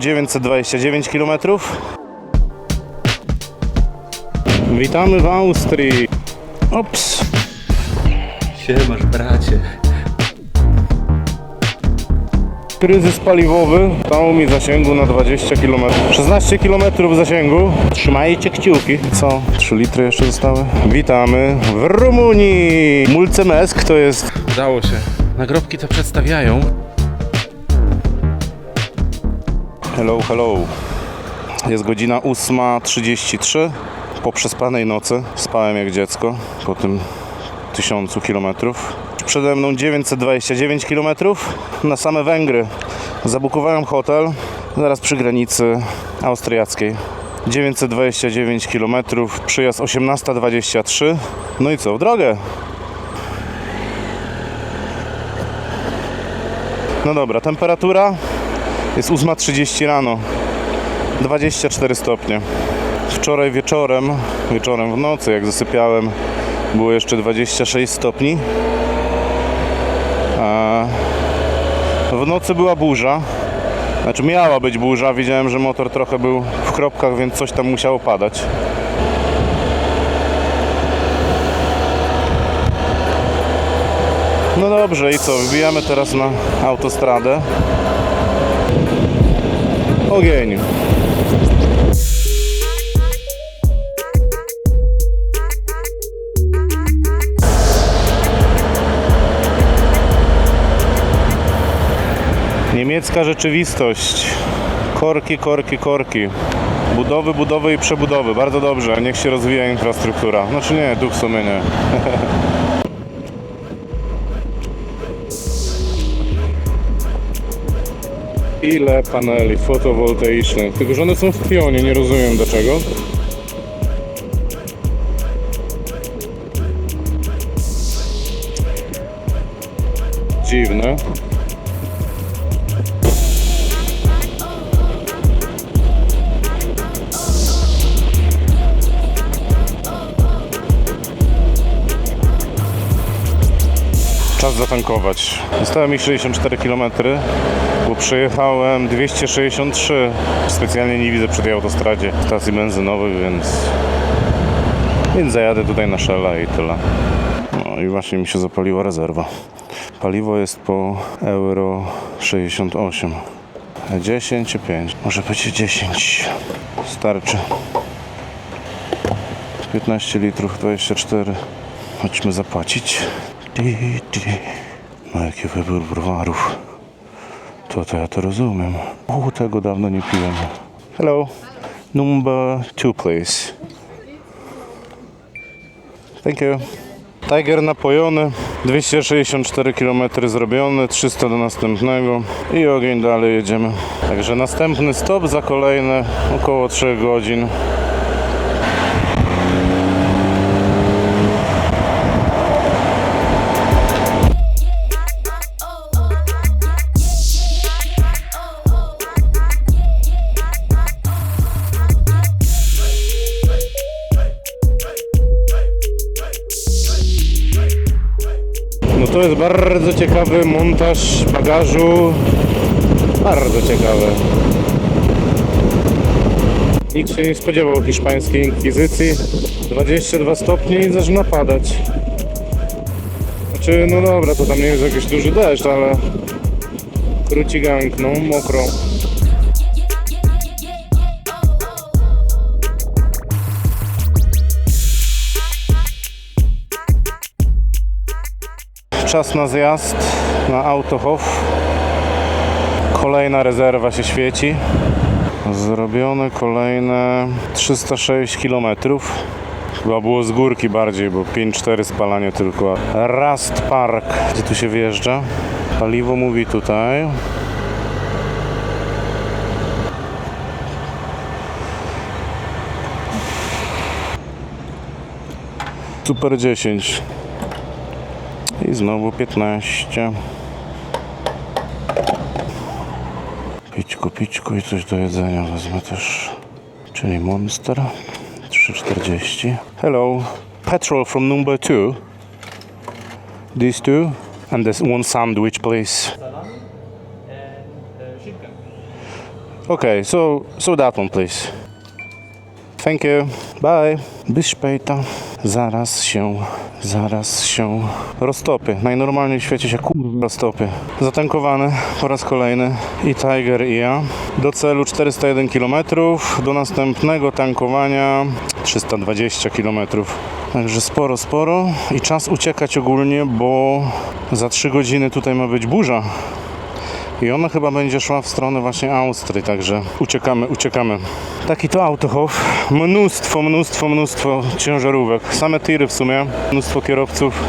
929 km. Witamy w Austrii. Ops. Siemasz, bracie. Kryzys paliwowy dał mi zasięgu na 20 km. 16 km zasięgu. Trzymajcie kciuki. Co? 3 litry jeszcze zostały? Witamy w Rumunii. Mulțumesc to jest... Udało się. Nagrobki to przedstawiają. Hello, hello. Jest godzina 8:33. Po przespanej nocy spałem jak dziecko po tym 1000 km. Przede mną 929 km na same Węgry. Zabukowałem hotel zaraz przy granicy austriackiej. 929 km, przyjazd 18:23. No i co, w drogę? No dobra, temperatura jest 8:30 rano. 24 stopnie. Wczoraj wieczorem w nocy jak zasypiałem, było jeszcze 26 stopni. A w nocy była burza. Znaczy miała być burza. Widziałem, że motor trochę był w kropkach, więc coś tam musiało padać. No dobrze, i co? Wbijamy teraz na autostradę. Ogień. Niemiecka rzeczywistość. Korki, korki, korki. Budowy, budowy i przebudowy. Bardzo dobrze. Niech się rozwija infrastruktura. Znaczy nie, tu w sumie nie. Ile paneli fotowoltaicznych. Tylko że one są w pionie, nie rozumiem dlaczego. Dziwne. Czas zatankować. Zostało mi 64 km, bo przejechałem 263. Specjalnie nie widzę przy tej autostradzie stacji benzynowej, więc zajadę tutaj na Shella i tyle. No i właśnie mi się zapaliła rezerwa. Paliwo jest po euro 68. 10 czy 5? Może być 10. Starczy. 15 litrów, 24. Chodźmy zapłacić. No jaki wybór browarów. To ja to rozumiem. Tego dawno nie piłem. Hello. Number 2 please. Thank you. Tiger napojony. 264 km zrobione. 300 do następnego. I ogień, dalej jedziemy. Także następny stop za kolejne około 3 godzin. No to jest bardzo ciekawy montaż bagażu. Bardzo ciekawy. Nikt się nie spodziewał hiszpańskiej inkwizycji. 22 stopnie i zaczyna padać. Znaczy, no dobra, to tam nie jest jakiś duży deszcz, ale króci gang, no, mokro. Czas na zjazd na Autohof. Kolejna rezerwa się świeci. Zrobione kolejne 306 km. Chyba było z górki bardziej, bo 5-4 spalanie tylko. Rust Park, gdzie tu się wjeżdża. Paliwo mówi tutaj. Super 10. I znowu 15. Pićku i coś do jedzenia wezmę też. Czyli Monster. 3,40. Hello. Petrol from number 2. These two. And there's one sandwich, please. Okay, so that one, please. Thank you. Bye. Biszpejta. Zaraz się roztopię. Najnormalniej w świecie się roztopię. Zatankowany po raz kolejny i Tiger i ja. Do celu 401 km. Do następnego tankowania 320 km. Także sporo i czas uciekać ogólnie, bo za 3 godziny tutaj ma być burza. I ona chyba będzie szła w stronę właśnie Austrii, także uciekamy. Taki to Autohof. Mnóstwo ciężarówek. Same tiry w sumie. Mnóstwo kierowców.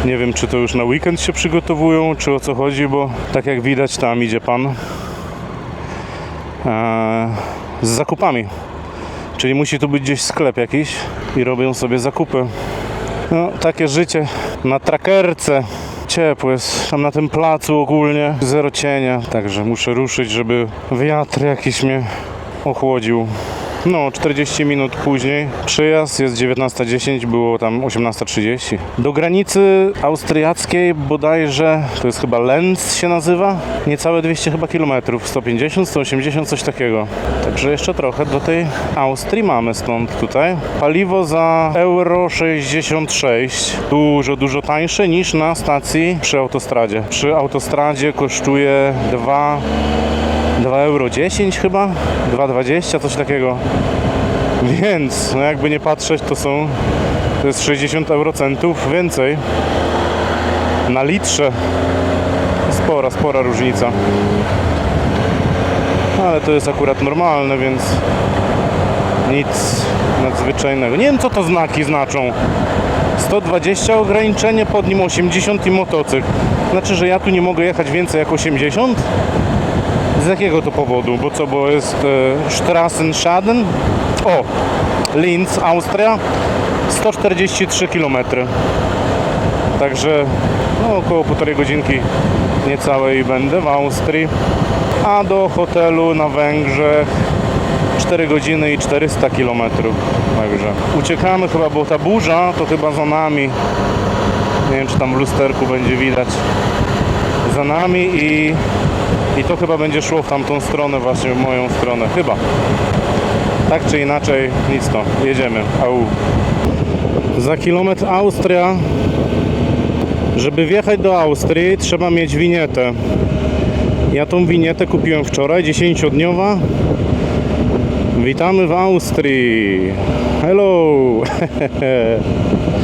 Nie wiem, czy to już na weekend się przygotowują, czy o co chodzi, bo tak jak widać, tam idzie pan z zakupami. Czyli musi tu być gdzieś sklep jakiś i robią sobie zakupy. No, takie życie na trakerce. Ciepło jest tam na tym placu ogólnie, zero cienia, także muszę ruszyć, żeby wiatr jakiś mnie ochłodził. No, 40 minut później przyjazd, jest 19:10, było tam 18:30. Do granicy austriackiej bodajże, to jest chyba Lenz się nazywa, niecałe 200 chyba kilometrów, 150, 180, coś takiego. Także jeszcze trochę do tej Austrii mamy stąd tutaj. Paliwo za euro 66, dużo tańsze niż na stacji przy autostradzie. Przy autostradzie kosztuje 2,10 euro chyba, 2,20, coś takiego. Więc, no jakby nie patrzeć, to jest 60 eurocentów więcej na litrze. Spora różnica. Ale to jest akurat normalne, więc nic nadzwyczajnego. Nie wiem, co to znaki znaczą. 120 ograniczenie, pod nim 80 i motocykl. Znaczy, że ja tu nie mogę jechać więcej jak 80? Z jakiego to powodu? Bo jest Straßenschaden. O! Linz, Austria. 143 km. Także no, około 1,5 godzinki niecałej będę w Austrii. A do hotelu na Węgrzech 4 godziny i 400 km. Także uciekamy chyba, bo ta burza to chyba za nami. Nie wiem, czy tam w lusterku będzie widać. Za nami i to chyba będzie szło w tamtą stronę, właśnie w moją stronę. Chyba. Tak czy inaczej, nic to. Jedziemy. Au. Za kilometr Austria. Żeby wjechać do Austrii, trzeba mieć winietę. Ja tą winietę kupiłem wczoraj, 10-dniowa. Witamy w Austrii. Hello.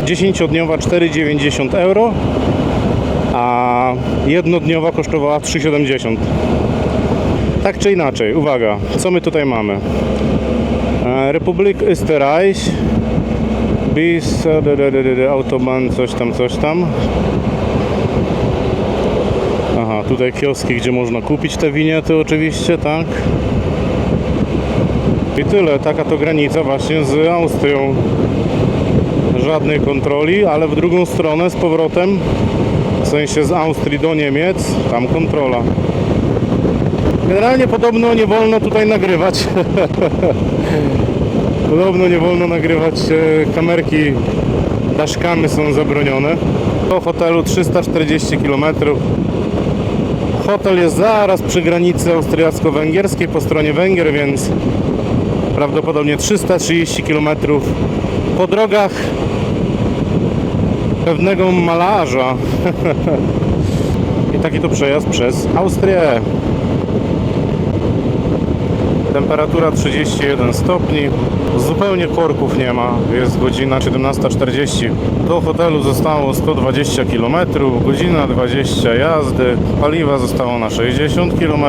10-dniowa 4,90 euro, a jednodniowa kosztowała 3,70. Tak czy inaczej, uwaga, co my tutaj mamy? Republik Österreich bis Autobahn coś tam. Aha, tutaj kioski, gdzie można kupić te winiety oczywiście, tak? I tyle, taka to granica właśnie z Austrią. Żadnej kontroli, ale w drugą stronę z powrotem, w sensie z Austrii do Niemiec, tam kontrola. Generalnie podobno nie wolno tutaj nagrywać. Podobno nie wolno nagrywać, kamerki dashcamy są zabronione. Do hotelu 340 km. Hotel jest zaraz przy granicy austriacko-węgierskiej po stronie Węgier, więc prawdopodobnie 330 km po drogach pewnego malarza. I taki to przejazd przez Austrię. Temperatura 31 stopni. Zupełnie korków nie ma. Jest godzina 17:40. Do hotelu zostało 120 km. Godzina 20 jazdy. Paliwa zostało na 60 km.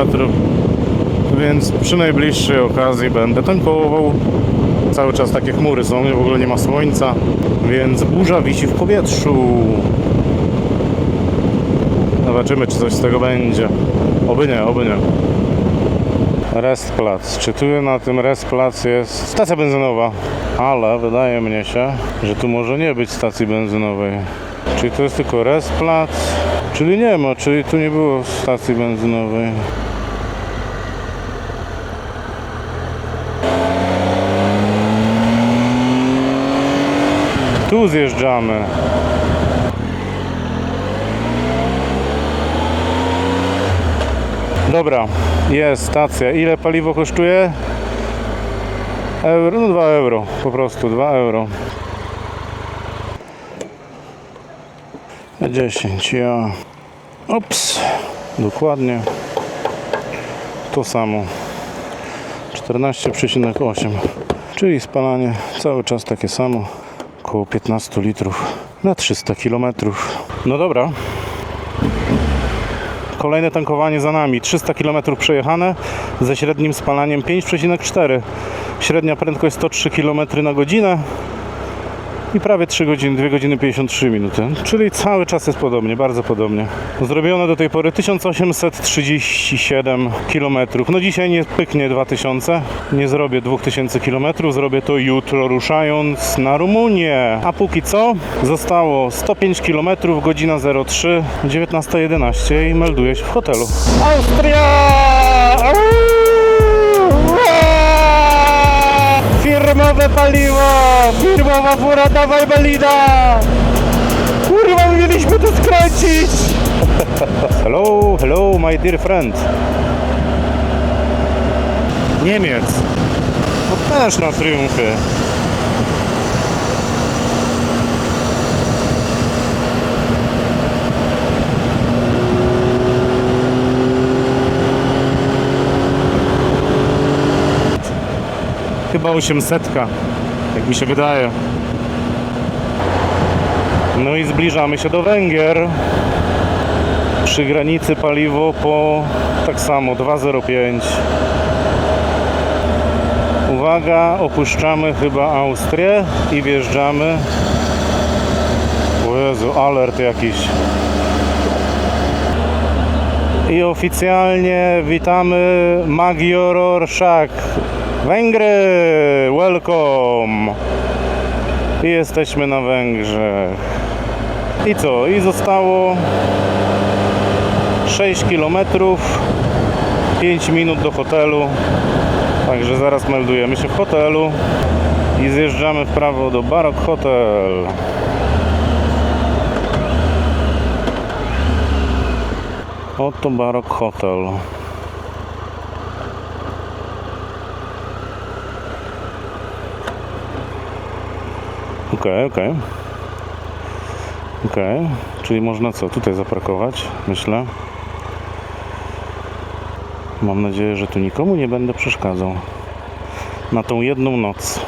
Więc przy najbliższej okazji będę tankował. Cały czas takie chmury są, w ogóle nie ma słońca, więc burza wisi w powietrzu. Zobaczymy, czy coś z tego będzie. Oby nie. Restplatz. Czy tu na tym Restplatz jest stacja benzynowa? Ale wydaje mnie się, że tu może nie być stacji benzynowej. Czyli to jest tylko Restplatz? Czyli nie ma, czyli tu nie było stacji benzynowej. Tu zjeżdżamy. Dobra, jest stacja. Ile paliwo kosztuje? Euro? No 2 euro, po prostu 2 euro. 10, ja. Ops, dokładnie to samo. 14,8, czyli spalanie cały czas takie samo, około 15 litrów na 300 km. No dobra, kolejne tankowanie za nami, 300 km przejechane ze średnim spalaniem 5,4, średnia prędkość 103 km na godzinę i prawie 3 godziny, 2 godziny 53 minuty, czyli cały czas jest podobnie, bardzo podobnie. Zrobione do tej pory 1837 km. No dzisiaj nie pyknie 2000, nie zrobię 2000 km, zrobię to jutro ruszając na Rumunię. A póki co zostało 105 km, godzina 03, 19:11 i melduję się w hotelu. Austria! Firmowe paliwo! Firmowa fura, dawaj Belida! Kurwa, mieliśmy to skręcić! Hello, hello, my dear friend. Niemiec. No też na triumfie. Chyba 800, jak mi się wydaje. No i zbliżamy się do Węgier. Przy granicy paliwo po tak samo 2,05. Uwaga, opuszczamy chyba Austrię i wjeżdżamy. O Jezu, alert jakiś. I oficjalnie witamy Magyarország. Węgry, welcome! I jesteśmy na Węgrzech. I co? I zostało 6 km, 5 minut do hotelu. Także zaraz meldujemy się w hotelu i zjeżdżamy w prawo do Baroque Hotel. Oto Baroque Hotel. Okej. Czyli można co? Tutaj zaparkować, myślę. Mam nadzieję, że tu nikomu nie będę przeszkadzał. Na tą jedną noc.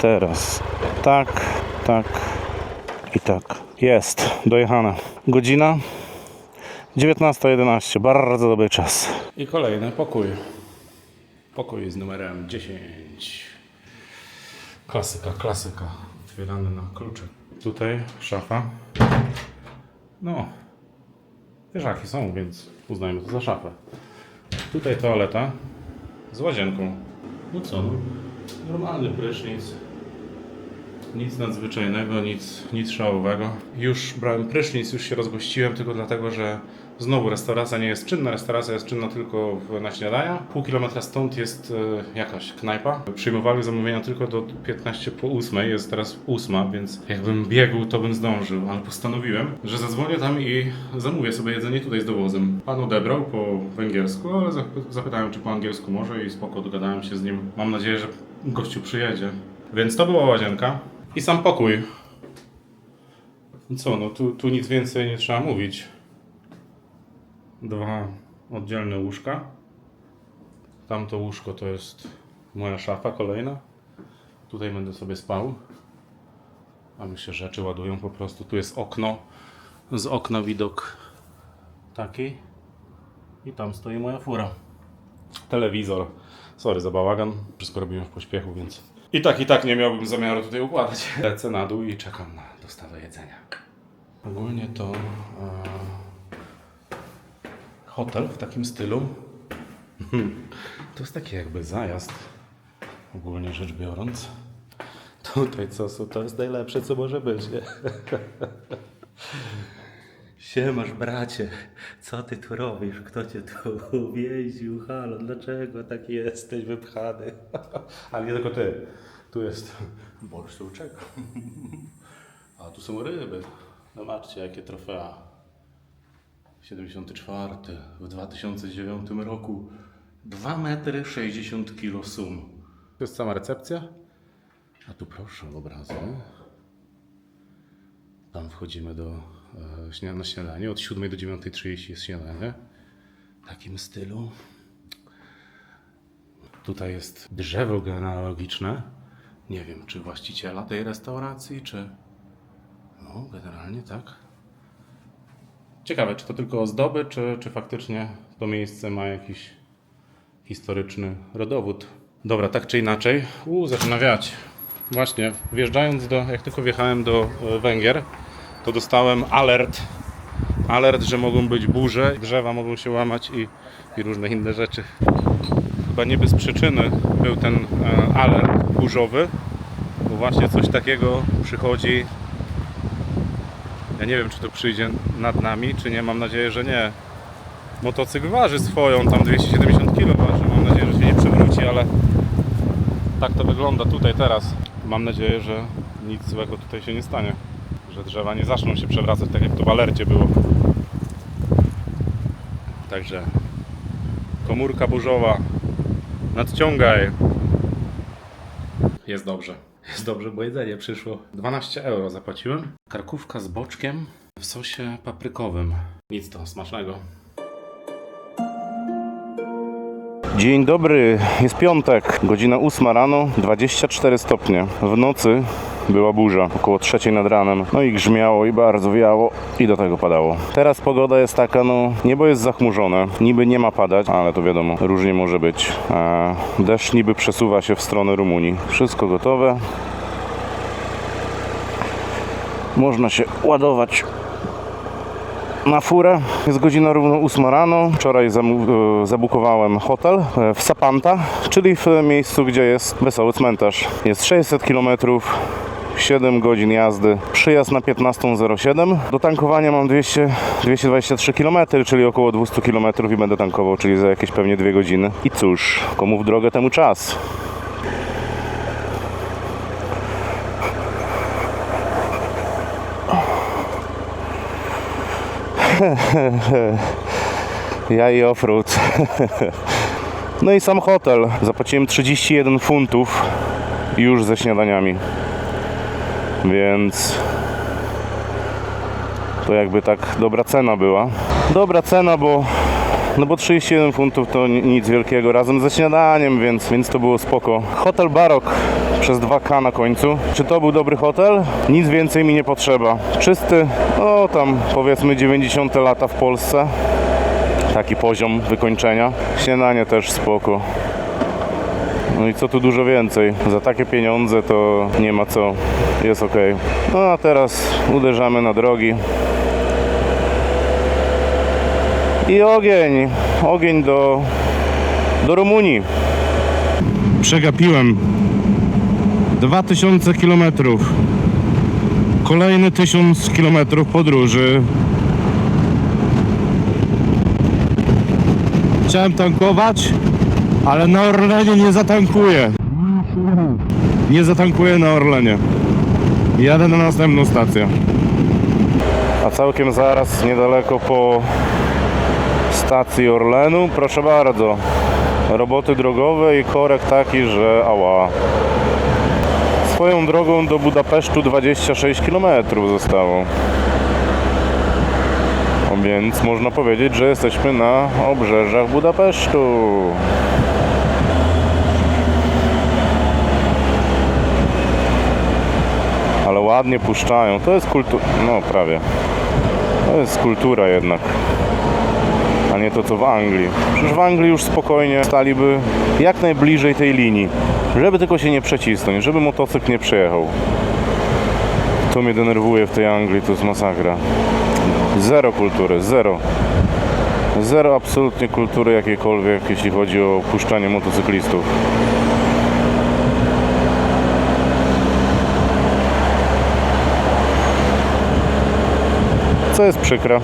Teraz. Tak i tak. Jest. Dojechane. Godzina 19:11. Bardzo dobry czas. I kolejny pokój. Pokój z numerem 10. Klasyka. Otwierany na kluczyk. Tutaj szafa. No, wieżaki są, więc uznajmy to za szafę. Tutaj toaleta z łazienką. No co, no, normalny prysznic. Nic nadzwyczajnego, nic szałowego. Już brałem prysznic, już się rozgościłem, tylko dlatego, że znowu restauracja nie jest czynna. Restauracja jest czynna tylko na śniadania. Pół kilometra stąd jest jakaś knajpa. Przyjmowali zamówienia tylko do 15 po 8. Jest teraz 8, więc jakbym biegł, to bym zdążył. Ale postanowiłem, że zadzwonię tam i zamówię sobie jedzenie tutaj z dowozem. Pan odebrał po węgiersku, ale zapytałem, czy po angielsku może i spoko, dogadałem się z nim. Mam nadzieję, że gościu przyjedzie. Więc to była łazienka. I sam pokój. Co, no tu nic więcej nie trzeba mówić. 2 oddzielne łóżka. Tamto łóżko to jest moja szafa kolejna. Tutaj będę sobie spał. A mi się rzeczy ładują po prostu. Tu jest okno. Z okna widok taki. I tam stoi moja fura. Telewizor. Sorry za bałagan. Wszystko robiłem w pośpiechu, więc... I tak nie miałbym zamiaru tutaj układać. Lecę na dół i czekam na dostawę jedzenia. Ogólnie to hotel w takim stylu. To jest taki jakby zajazd, ogólnie rzecz biorąc. Tutaj to jest najlepsze, co może być, nie? Siemasz bracie, co ty tu robisz? Kto cię tu uwięził? Halo, dlaczego taki jesteś wypchany? Ale nie tylko ty. Tu jest borsuczek. A tu są ryby. Zobaczcie, jakie trofea. 74 w 2009 roku 2 metry 60 kg sum. To jest sama recepcja. A tu proszę obrazy. Tam wchodzimy na śniadanie. Od 7 do 9:30 jest śniadanie. W takim stylu. Tutaj jest drzewo genealogiczne. Nie wiem, czy właściciela tej restauracji, czy... No, generalnie tak. Ciekawe, czy to tylko ozdoby, czy faktycznie to miejsce ma jakiś historyczny rodowód. Dobra, tak czy inaczej. Zaczyna wiać. Właśnie, jak tylko wjechałem do Węgier, to dostałem alert, że mogą być burze, drzewa mogą się łamać i różne inne rzeczy. Chyba nie bez przyczyny był ten alert burzowy, bo właśnie coś takiego przychodzi. Ja nie wiem, czy to przyjdzie nad nami, czy nie, mam nadzieję, że nie. Motocykl waży swoją, tam 270 kg waży, mam nadzieję, że się nie przewróci, ale tak to wygląda tutaj teraz. Mam nadzieję, że nic złego tutaj się nie stanie, że drzewa nie zaczną się przewracać, tak jak to w alercie było. Także komórka burzowa, nadciągaj. Jest dobrze. Jest dobrze, bo jedzenie przyszło. 12 euro zapłaciłem. Karkówka z boczkiem w sosie paprykowym. Nic to, smacznego. Dzień dobry, jest piątek, godzina 8 rano, 24 stopnie. W nocy była burza, około 3 nad ranem. No i grzmiało i bardzo wiało i do tego padało. Teraz pogoda jest taka, niebo jest zachmurzone, niby nie ma padać, ale to wiadomo, różnie może być. Deszcz niby przesuwa się w stronę Rumunii. Wszystko gotowe. Można się ładować na furę. Jest godzina równo 8 rano. Wczoraj zabukowałem hotel w Sapanta, czyli w miejscu, gdzie jest wesoły cmentarz. Jest 600 km, 7 godzin jazdy. Przyjazd na 15:07. Do tankowania mam 223 km, czyli około 200 km i będę tankował, czyli za jakieś pewnie 2 godziny. I cóż, komu w drogę, temu czas. Ja i offroad. No i sam hotel. Zapłaciłem 31 funtów już ze śniadaniami. Więc to jakby tak dobra cena była. Dobra cena, bo 31 funtów to nic wielkiego razem ze śniadaniem, więc to było spoko. Hotel Barok przez 2K na końcu. Czy to był dobry hotel? Nic więcej mi nie potrzeba. Czysty, tam powiedzmy 90 lata w Polsce. Taki poziom wykończenia. Śniadanie też spoko. No i co tu dużo więcej. Za takie pieniądze to nie ma co. Jest ok. No a teraz uderzamy na drogi. I ogień do Rumunii. Przegapiłem 2000 km. Kolejny 1000 km podróży. Chciałem tankować, ale na Orlenie nie zatankuję. Nie zatankuję na Orlenie. Jadę na następną stację. A całkiem zaraz, niedaleko po stacji Orlenu, proszę bardzo, roboty drogowe i korek taki, że ała. Swoją drogą do Budapesztu 26 km zostało. Więc można powiedzieć, że jesteśmy na obrzeżach Budapesztu. Ale ładnie puszczają. To jest kultura. No prawie. To jest kultura jednak. A nie to co w Anglii. Przecież w Anglii już spokojnie staliby jak najbliżej tej linii. Żeby tylko się nie przecisnąć. Żeby motocykl nie przejechał. To mnie denerwuje w tej Anglii. To jest masakra. Zero kultury. Zero. Zero absolutnie kultury jakiejkolwiek, jeśli chodzi o puszczanie motocyklistów. Co jest przykre.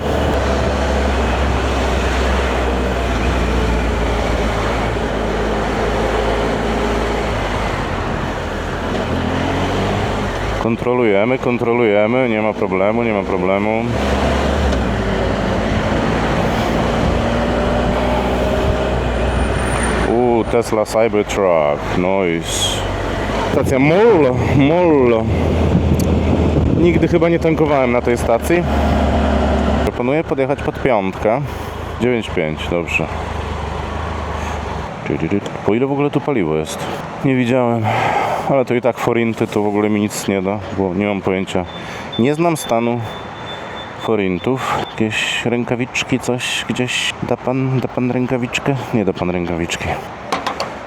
Kontrolujemy, nie ma problemu. Tesla Cybertruck. Nice. Stacja Mollo. Nigdy chyba nie tankowałem na tej stacji. Proponuję podjechać pod piątkę. 9,5, dobrze. Po ile w ogóle tu paliwo jest? Nie widziałem. Ale to i tak forinty to w ogóle mi nic nie da, bo nie mam pojęcia. Nie znam stanu forintów. Jakieś rękawiczki, coś gdzieś. Da pan rękawiczkę? Nie da pan rękawiczki.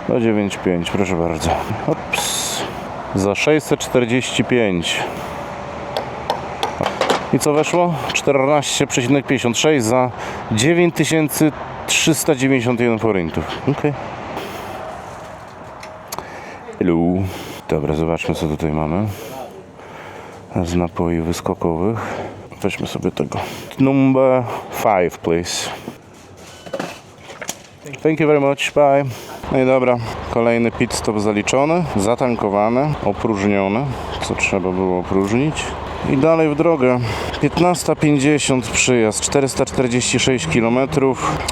Do 9,5, proszę bardzo. Ops. Za 645. I co weszło? 14,56 za 9391 forintów. Ok. Hello. Dobra, zobaczmy co tutaj mamy. Z napoi wyskokowych. Weźmy sobie tego. Number 5, please. Thank you very much. Bye. No i dobra, kolejny pit stop zaliczony, zatankowane, opróżnione, co trzeba było opróżnić. I dalej w drogę. 15:50 przyjazd, 446 km,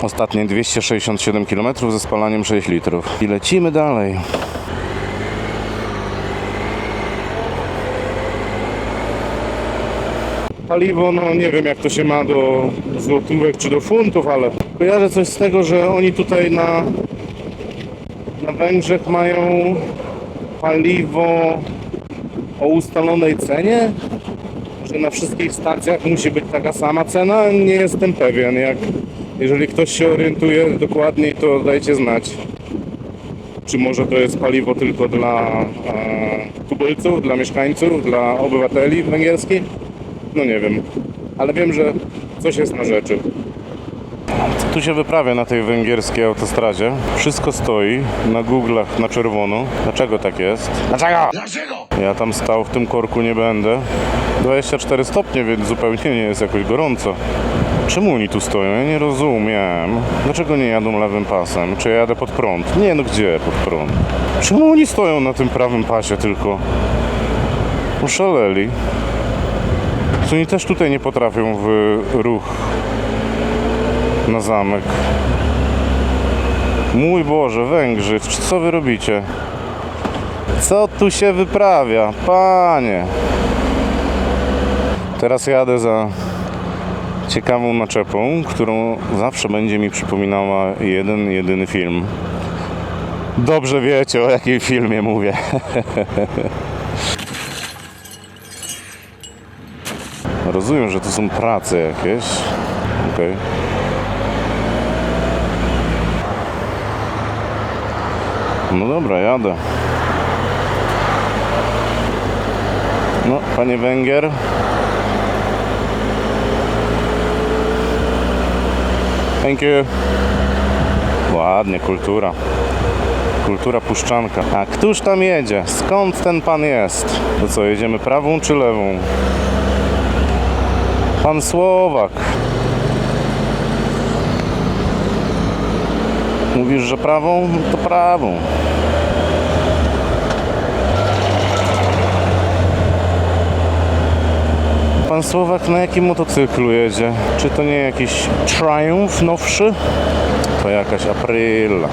ostatnie 267 km ze spalaniem 6 litrów. I lecimy dalej. Paliwo, no nie wiem jak to się ma do złotówek czy do funtów, ale kojarzę coś z tego, że oni tutaj na Węgrzech mają paliwo o ustalonej cenie, że na wszystkich stacjach musi być taka sama cena. Nie jestem pewien. Jeżeli ktoś się orientuje dokładniej, to dajcie znać. Czy może to jest paliwo tylko dla tubylców, dla mieszkańców, dla obywateli węgierskich? No nie wiem, ale wiem, że coś jest na rzeczy. Co tu się wyprawia na tej węgierskiej autostradzie? Wszystko stoi na Google'ach na czerwono. Dlaczego tak jest? Dlaczego? Ja tam stał w tym korku nie będę. 24 stopnie, więc zupełnie nie jest jakoś gorąco. Czemu oni tu stoją? Ja nie rozumiem. Dlaczego nie jadą lewym pasem? Czy ja jadę pod prąd? Nie, no gdzie pod prąd? Czemu oni stoją na tym prawym pasie tylko? Oszaleli. To oni też tutaj nie potrafią w ruch na zamek. Mój Boże, Węgrzy, co wy robicie? Co tu się wyprawia? Panie! Teraz jadę za ciekawą naczepą, którą zawsze będzie mi przypominała jeden, jedyny film. Dobrze wiecie, o jakim filmie mówię. Rozumiem, że to są prace jakieś. Okej. No dobra, jadę. No, panie Węgier. Thank you. Ładnie, kultura. Kultura puszczanka. A któż tam jedzie? Skąd ten pan jest? To co, jedziemy prawą czy lewą? Pan Słowak. Mówisz, że prawą? To prawą. Pan Słowak na jakim motocyklu jedzie? Czy to nie jakiś Triumph nowszy? To jakaś Aprilia.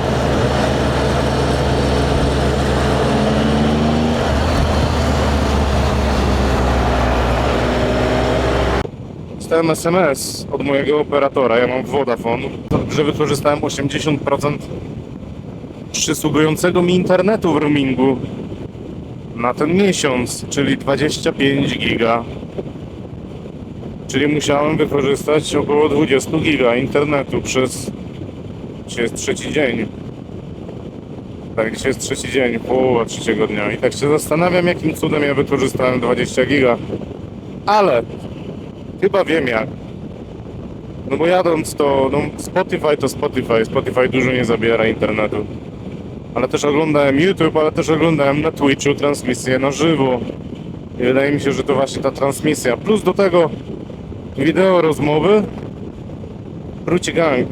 Dostałem SMS od mojego operatora, ja mam Vodafone, że wykorzystałem 80% przysługującego mi internetu w roamingu na ten miesiąc, czyli 25 giga. Czyli musiałem wykorzystać około 20 giga internetu przez... Dzisiaj jest trzeci dzień. Tak, dzisiaj jest trzeci dzień, połowa trzeciego dnia. I tak się zastanawiam, jakim cudem ja wykorzystałem 20 giga. Ale chyba wiem jak. No bo jadąc to, no Spotify to Spotify. Spotify dużo nie zabiera internetu. Ale też oglądałem YouTube, ale też oglądałem na Twitchu transmisję na żywo. I wydaje mi się, że to właśnie ta transmisja. Plus do tego wideo rozmowy. Ruci gang.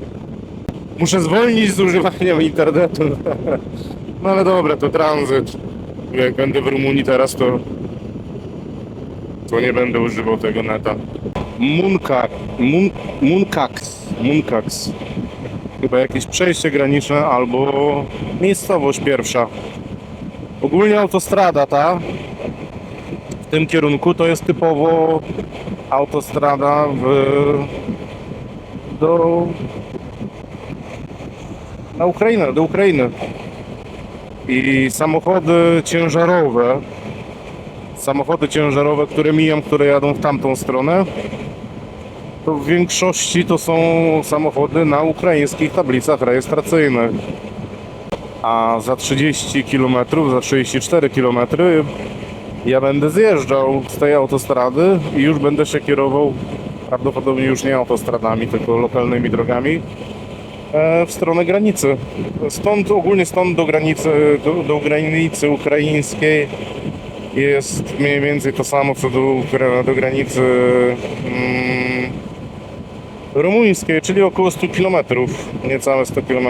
Muszę zwolnić z używania internetu. No ale dobra, to tranzyt. Jak będę w Rumunii teraz, to nie będę używał tego neta. Munkax. chyba jakieś przejście graniczne albo miejscowość pierwsza. Ogólnie autostrada ta w tym kierunku to jest typowo autostrada na Ukrainę, do Ukrainy. I samochody ciężarowe, które mijam, które jadą w tamtą stronę, to w większości to są samochody na ukraińskich tablicach rejestracyjnych. A za 30 km, za 34 km ja będę zjeżdżał z tej autostrady i już będę się kierował, prawdopodobnie już nie autostradami, tylko lokalnymi drogami, w stronę granicy. Stąd do granicy ukraińskiej jest mniej więcej to samo co do granicy rumuńskiej, czyli około 100 km, niecałe 100 km.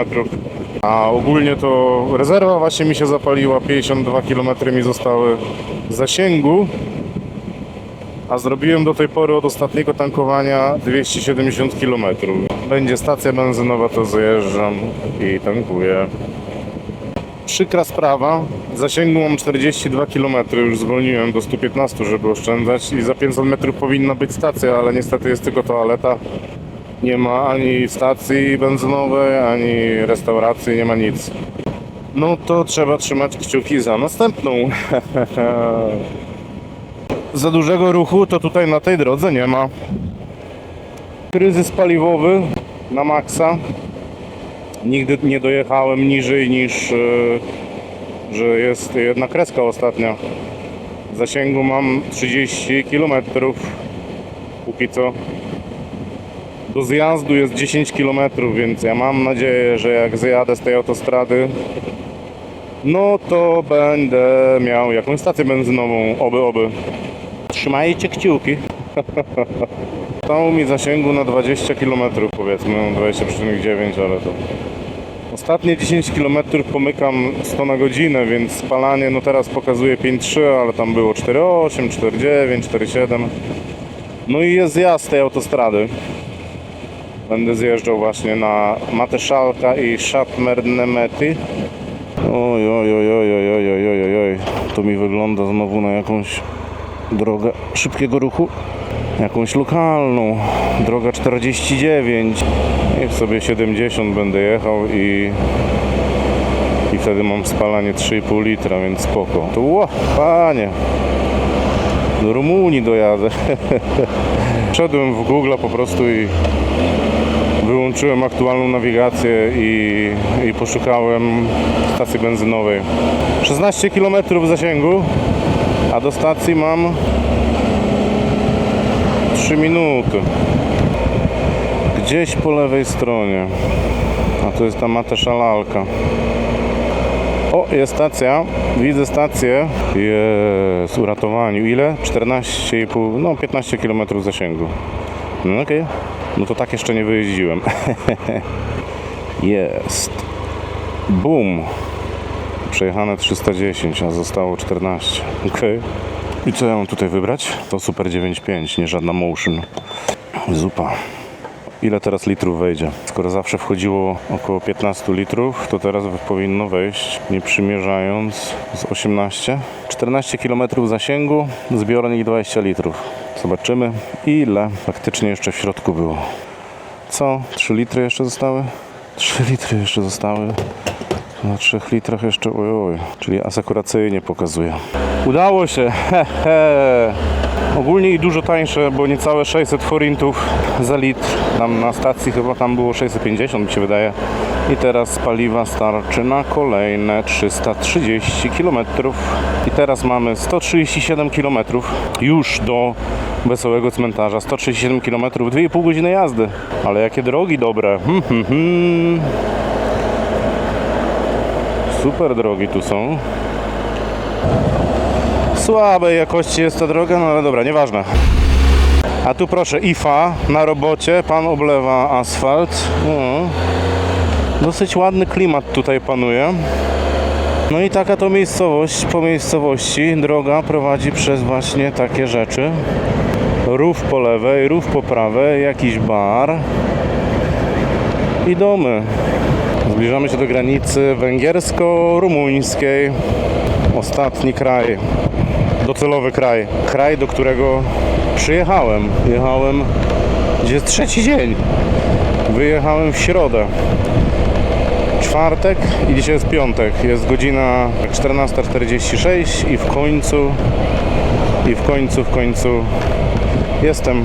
A ogólnie to rezerwa właśnie mi się zapaliła, 52 km mi zostały zasięgu, a zrobiłem do tej pory od ostatniego tankowania 270 km. Będzie stacja benzynowa, to zjeżdżam i tankuję. Przykra sprawa, zasięgu mam 42 km, już zwolniłem do 115, żeby oszczędzać i za 500 metrów powinna być stacja, ale niestety jest tylko toaleta. Nie ma ani stacji benzynowej, ani restauracji, nie ma nic. No to trzeba trzymać kciuki za następną. Za dużego ruchu to tutaj na tej drodze nie ma. Kryzys paliwowy na maksa. Nigdy nie dojechałem niżej niż, że jest jedna kreska ostatnia. Zasięgu mam 30 km póki co. Do zjazdu jest 10 km, więc ja mam nadzieję, że jak zjadę z tej autostrady, no to będę miał jakąś stację benzynową, oby. Trzymajcie kciuki. Stało mi zasięgu na 20 km, powiedzmy, 20,9, ale to... Ostatnie 10 km pomykam 100 na godzinę, więc spalanie, no teraz pokazuje 5,3, ale tam było 4,8, 4,9, 4,7. No i jest zjazd tej autostrady. Będę zjeżdżał właśnie na Mateszalka i Szatmernemety. Oj. To mi wygląda znowu na jakąś drogę szybkiego ruchu. Jakąś lokalną. Droga 49. Niech sobie 70 będę jechał i wtedy mam spalanie 3,5 litra, więc spoko. To panie! Do Rumunii dojadę. Wszedłem w Google po prostu i wyłączyłem aktualną nawigację i poszukałem stacji benzynowej. 16 km zasięgu, a do stacji mam 3 minuty. Gdzieś po lewej stronie. A to jest ta Mateszalalka. O, jest stacja. Widzę stację. Jest, uratowaniu. Ile? 14,5, no 15 km zasięgu. No okej. No to tak jeszcze nie wyjeździłem. Jest. Boom. Przejechane 310, a zostało 14. Okej. I co ja mam tutaj wybrać? To Super 9.5, nie żadna Motion. Zupa. Ile teraz litrów wejdzie? Skoro zawsze wchodziło około 15 litrów, to teraz powinno wejść, nie przymierzając, z 18. 14 km zasięgu, zbiornik 20 litrów. Zobaczymy, ile faktycznie jeszcze w środku było. Co? 3 litry jeszcze zostały? 3 litry jeszcze zostały. Na 3 litrach jeszcze, ojoj, czyli asekuracyjnie pokazuje. Udało się, Ogólnie i dużo tańsze, bo niecałe 600 forintów za litr. Tam na stacji chyba tam było 650, mi się wydaje. I teraz paliwa starczy na kolejne 330 km. I teraz mamy 137 km już do Wesołego Cmentarza. 137 km, 2,5 godziny jazdy. Ale jakie drogi dobre. Super drogi tu są. Słabej jakości jest ta droga, no ale dobra, nieważne. A tu proszę, IFA na robocie, pan oblewa asfalt. No. Dosyć ładny klimat tutaj panuje. No i taka to miejscowość, po miejscowości droga prowadzi przez właśnie takie rzeczy. Rów po lewej, rów po prawej, jakiś bar. i domy. Zbliżamy się do granicy węgiersko-rumuńskiej. Ostatni kraj, docelowy kraj. Kraj, do którego przyjechałem. Jechałem, gdzie jest trzeci dzień. Wyjechałem w środę. Czwartek i dzisiaj jest piątek. Jest godzina 14:46 i w końcu jestem.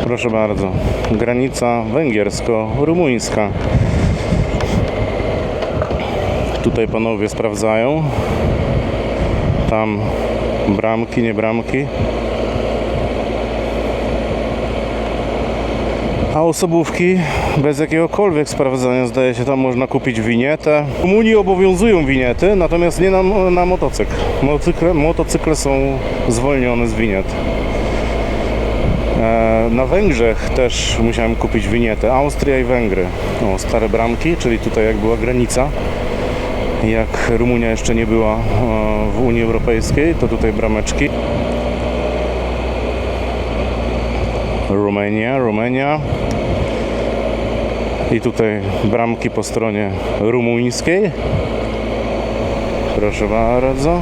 Proszę bardzo. Granica węgiersko-rumuńska. Tutaj panowie sprawdzają. Tam bramki, nie bramki. A osobówki bez jakiegokolwiek sprawdzania, zdaje się, tam można kupić winietę. W Rumunii obowiązują winiety, natomiast nie na motocykl. Motocykle są zwolnione z winiet. Na Węgrzech też musiałem kupić winietę. Austria i Węgry. O, stare bramki, czyli tutaj jak była granica. Jak Rumunia jeszcze nie była w Unii Europejskiej, to tutaj brameczki. Rumenia. I tutaj bramki po stronie rumuńskiej. Proszę bardzo.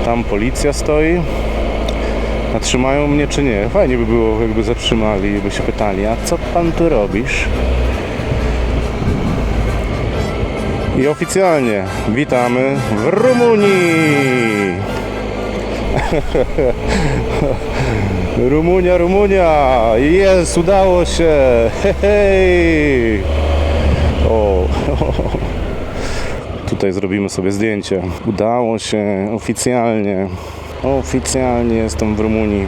Tam policja stoi. A trzymają mnie czy nie? Fajnie by było, jakby zatrzymali i by się pytali, a co pan tu robisz? I oficjalnie witamy w Rumunii! Rumunia! Jest, udało się! Hej! O! Tutaj zrobimy sobie zdjęcie. Udało się oficjalnie. Oficjalnie jestem w Rumunii.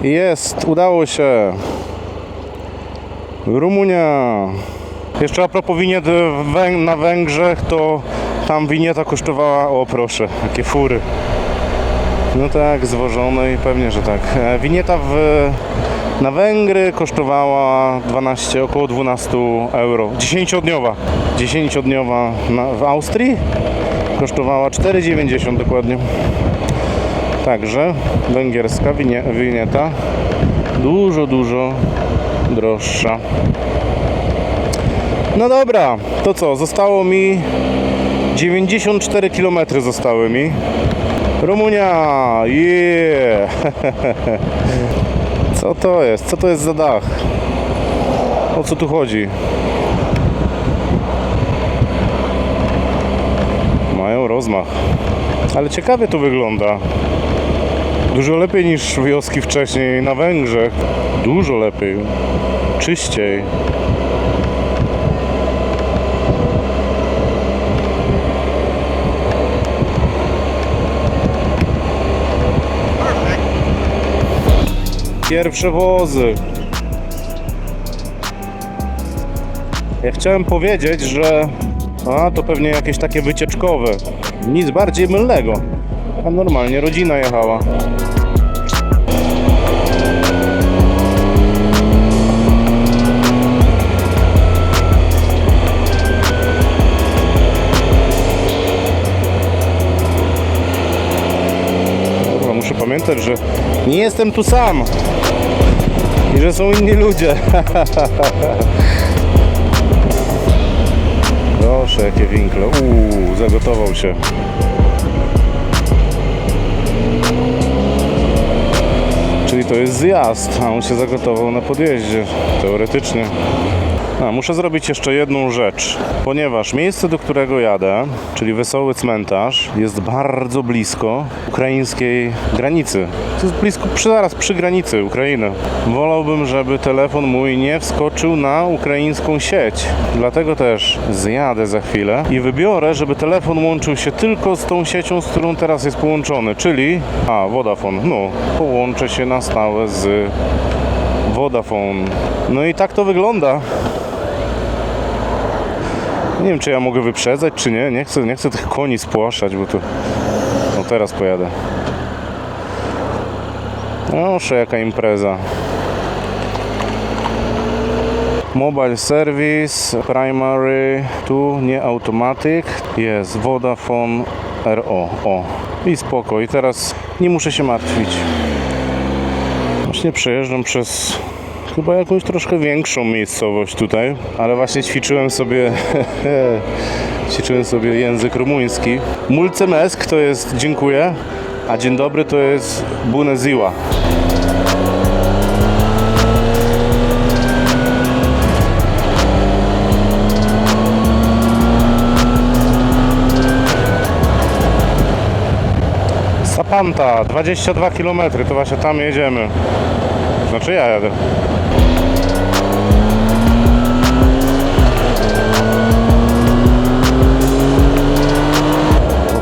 Jest, udało się. Rumunia. Jeszcze a propos winiet na Węgrzech, to tam winieta kosztowała, o proszę, jakie fury. No tak, zwożone i pewnie, że tak. Winieta na Węgry kosztowała około 12 euro. 10-dniowa. 10-dniowa w Austrii kosztowała 4,90 dokładnie. Także węgierska winieta dużo droższa. No dobra, to co? Zostało mi 94 km zostały mi. Rumunia! Yeah! Co to jest? Co to jest za dach? O co tu chodzi? Mają rozmach. Ale ciekawie to wygląda. Dużo lepiej niż wioski wcześniej na Węgrzech. Dużo lepiej. Czyściej. Pierwsze wozy. Ja chciałem powiedzieć, że to pewnie jakieś takie wycieczkowe. Nic bardziej mylnego. Tam normalnie rodzina jechała. Muszę pamiętać, że nie jestem tu sam i że są inni ludzie. Proszę, jakie winkle. Zagotował się. Czyli to jest zjazd, a on się zagotował na podjeździe, teoretycznie. Muszę zrobić jeszcze jedną rzecz, ponieważ miejsce, do którego jadę, czyli Wesoły Cmentarz, jest bardzo blisko ukraińskiej granicy. To jest blisko, zaraz przy granicy Ukrainy. Wolałbym, żeby telefon mój nie wskoczył na ukraińską sieć. Dlatego też zjadę za chwilę i wybiorę, żeby telefon łączył się tylko z tą siecią, z którą teraz jest połączony, czyli Vodafone. Połączę się na stałe z Vodafone. No i tak to wygląda. Nie wiem, czy ja mogę wyprzedzać, czy nie. Nie chcę tych koni spłaszać, bo to... No teraz pojadę. Proszę, jaka impreza. Mobile Service, Primary, tu nie Automatic, jest Vodafone RO. I spoko, i teraz nie muszę się martwić. Właśnie przejeżdżam przez Chyba jakąś troszkę większą miejscowość tutaj, ale właśnie ćwiczyłem sobie język rumuński. Mulțumesc to jest dziękuję, a dzień dobry to jest bună ziua. Sapanta, 22 km, to właśnie tam jedziemy. Znaczy ja jadę.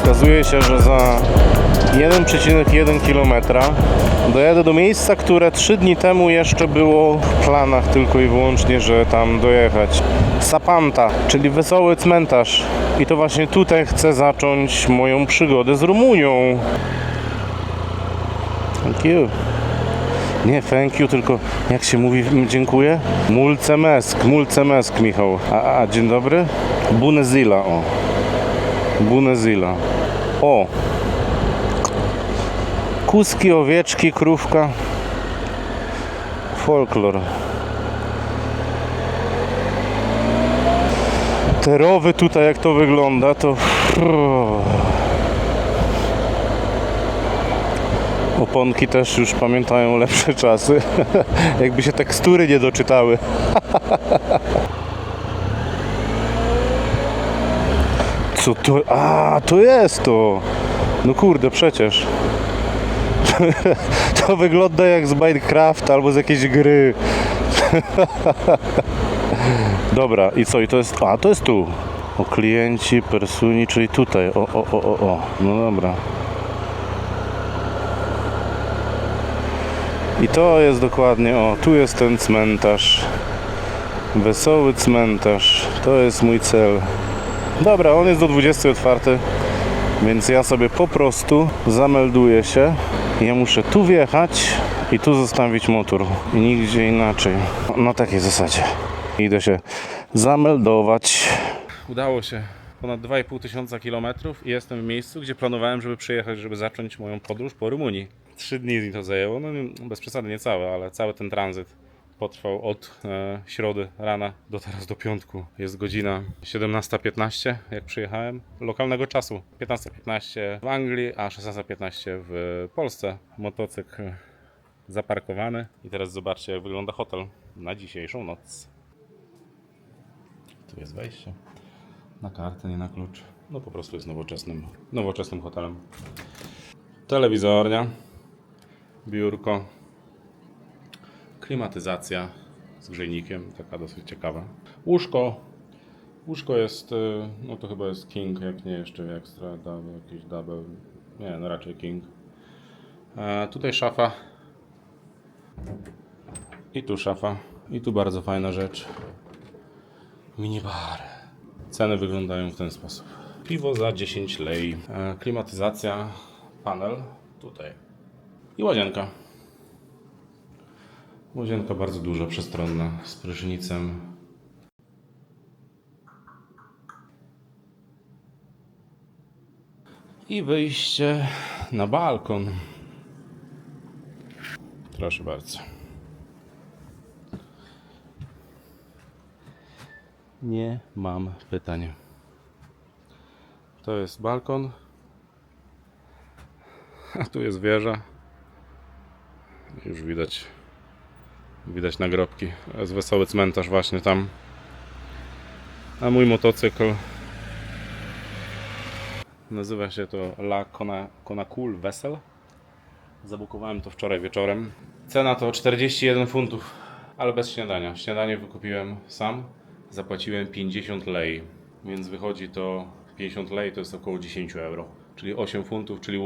Okazuje się, że za 1,1 km dojadę do miejsca, które 3 dni temu jeszcze było w planach tylko i wyłącznie, że tam dojechać. Sapanta, czyli wesoły cmentarz. I to właśnie tutaj chcę zacząć moją przygodę z Rumunią. Thank you. Nie thank you, tylko jak się mówi dziękuję? Mulțumesc, Michał. A dzień dobry? Bună ziua, o. Bună ziua. O. Kuski, owieczki, krówka. Folklor. Te rowy tutaj, jak to wygląda, to... Oponki też już pamiętają lepsze czasy. Jakby się tekstury nie doczytały. Co to? A, to jest to! No kurde, przecież. To wygląda jak z Minecrafta albo z jakiejś gry. Dobra, i co? I to jest... A, to jest tu. O, klienci, persuni, czyli tutaj. O. No dobra. I to jest dokładnie, o, tu jest ten cmentarz. Wesoły cmentarz. To jest mój cel. Dobra, on jest do 20 otwarty, więc ja sobie po prostu zamelduję się. Ja muszę tu wjechać i tu zostawić motor. I nigdzie inaczej. Na takiej zasadzie. Idę się zameldować. Udało się. Ponad 2,5 tysiąca kilometrów i jestem w miejscu, gdzie planowałem, żeby przyjechać, żeby zacząć moją podróż po Rumunii. 3 dni mi to zajęło, no bez przesady nie całe, ale cały ten tranzyt potrwał od środy rana do teraz do piątku. Jest godzina 17:15, jak przyjechałem, lokalnego czasu. 15:15 w Anglii, a 16:15 w Polsce. Motocykl zaparkowany i teraz zobaczcie, jak wygląda hotel na dzisiejszą noc. Tu jest wejście. Na kartę, nie na klucz. No po prostu jest nowoczesnym hotelem. Telewizornia, biurko, klimatyzacja z grzejnikiem, taka dosyć ciekawa. Łóżko jest, no to chyba jest king, jak nie jeszcze extra, jakiś double, nie, no raczej king. Tutaj szafa i tu szafa i tu bardzo fajna rzecz, minibar. Ceny wyglądają w ten sposób. Piwo za 10 lei, klimatyzacja, panel tutaj i łazienka. Łazienka bardzo duża, przestronna, z prysznicem. I wyjście na balkon. Proszę bardzo. Nie mam pytań. To jest balkon. A tu jest wieża. Już widać nagrobki. Jest wesoły cmentarz właśnie tam. A mój motocykl nazywa się to La Conacul Vessel. Zabukowałem to wczoraj wieczorem. Cena to 41 funtów, ale bez śniadania. Śniadanie wykupiłem sam. Zapłaciłem 50 lei, więc wychodzi to 50 lei to jest około 10 euro, czyli 8 funtów, czyli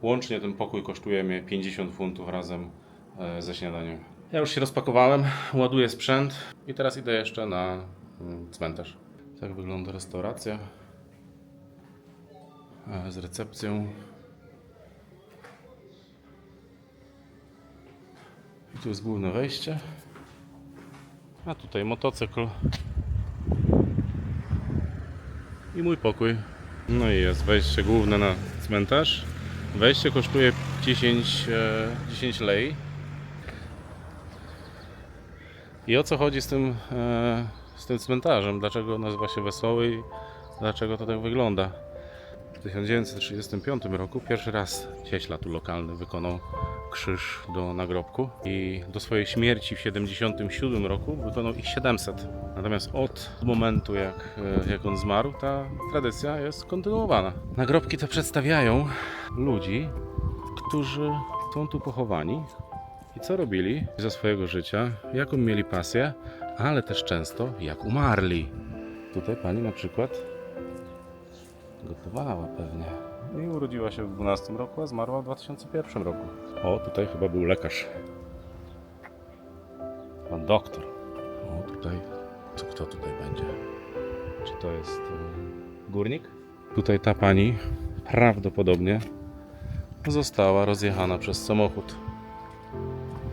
łącznie ten pokój kosztuje mnie 50 funtów razem ze śniadaniem. Ja już się rozpakowałem, ładuję sprzęt i teraz idę jeszcze na cmentarz. Tak wygląda restauracja z recepcją. I tu jest główne wejście. A tutaj motocykl i mój pokój. No i jest wejście główne na cmentarz. Wejście kosztuje 10 lei. I o co chodzi z tym cmentarzem? Dlaczego nazywa się Wesoły i dlaczego to tak wygląda? W 1935 roku pierwszy raz cieśla tu lokalny wykonał krzyż do nagrobku i do swojej śmierci w 1977 roku wykonał ich 700. Natomiast od momentu jak on zmarł, ta tradycja jest kontynuowana. Nagrobki te przedstawiają ludzi, którzy są tu pochowani i co robili ze swojego życia, jaką mieli pasję, ale też często jak umarli. Tutaj pani na przykład gotowała pewnie. I urodziła się w 12 roku, a zmarła w 2001 roku. O, tutaj chyba był lekarz. Pan doktor. O, tutaj. Kto tutaj będzie? Czy to jest górnik? Tutaj ta pani prawdopodobnie została rozjechana przez samochód.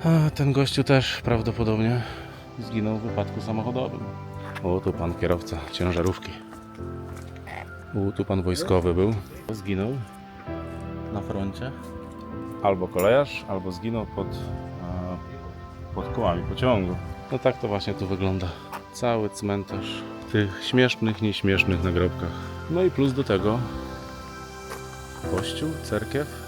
A ten gościu też prawdopodobnie zginął w wypadku samochodowym. O, tu pan kierowca ciężarówki. Tu pan wojskowy był. Zginął na froncie. Albo kolejarz, albo zginął pod kołami pociągu. No tak to właśnie tu wygląda. Cały cmentarz w tych śmiesznych, nieśmiesznych nagrobkach. No i plus do tego kościół, cerkiew.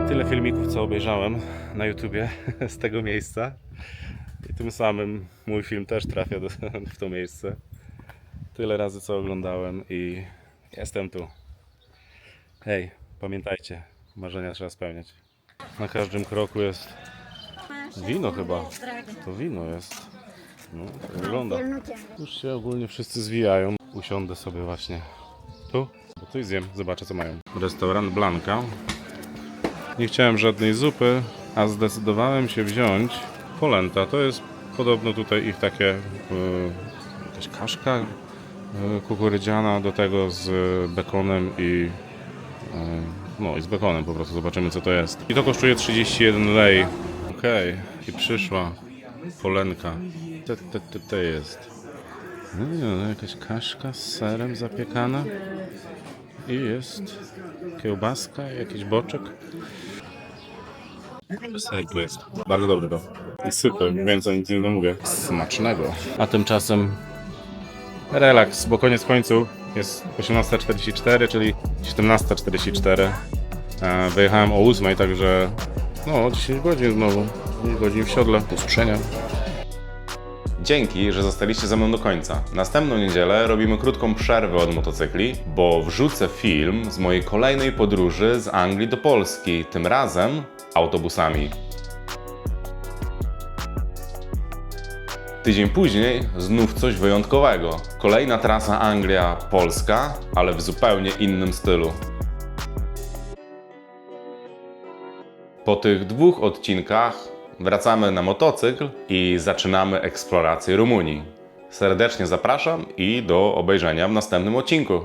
Tyle filmików, co obejrzałem na YouTubie z tego miejsca i tym samym mój film też trafia w to miejsce. Tyle razy, co oglądałem i jestem tu. Hej, pamiętajcie, marzenia trzeba spełniać. Na każdym kroku jest wino chyba. To wino jest. No, tak wygląda. Już się ogólnie wszyscy zwijają. Usiądę sobie właśnie tu, bo tu i zjem, zobaczę co mają. Restaurant Blanka. Nie chciałem żadnej zupy, a zdecydowałem się wziąć polenta. To jest podobno tutaj ich takie jakaś kaszka kukurydziana, do tego z bekonem i i z bekonem po prostu. Zobaczymy co to jest. I to kosztuje 31 lei. Okej. I przyszła polenka. To jest. No, jakaś kaszka z serem zapiekana. I jest kiełbaska, jakiś boczek. Ser tu jest. Bardzo dobry to. I super, więcej nic nie mówię. Smacznego. A tymczasem relaks, bo koniec końców jest 18:44, czyli 17:44. Wyjechałem o 8:00, także 10 godzin znowu. 10 godzin w siodle, do usłyszenia. Dzięki, że zostaliście ze mną do końca. Następną niedzielę robimy krótką przerwę od motocykli, bo wrzucę film z mojej kolejnej podróży z Anglii do Polski, tym razem autobusami. Tydzień później znów coś wyjątkowego. Kolejna trasa Anglia-Polska, ale w zupełnie innym stylu. Po tych 2 odcinkach wracamy na motocykl i zaczynamy eksplorację Rumunii. Serdecznie zapraszam i do obejrzenia w następnym odcinku.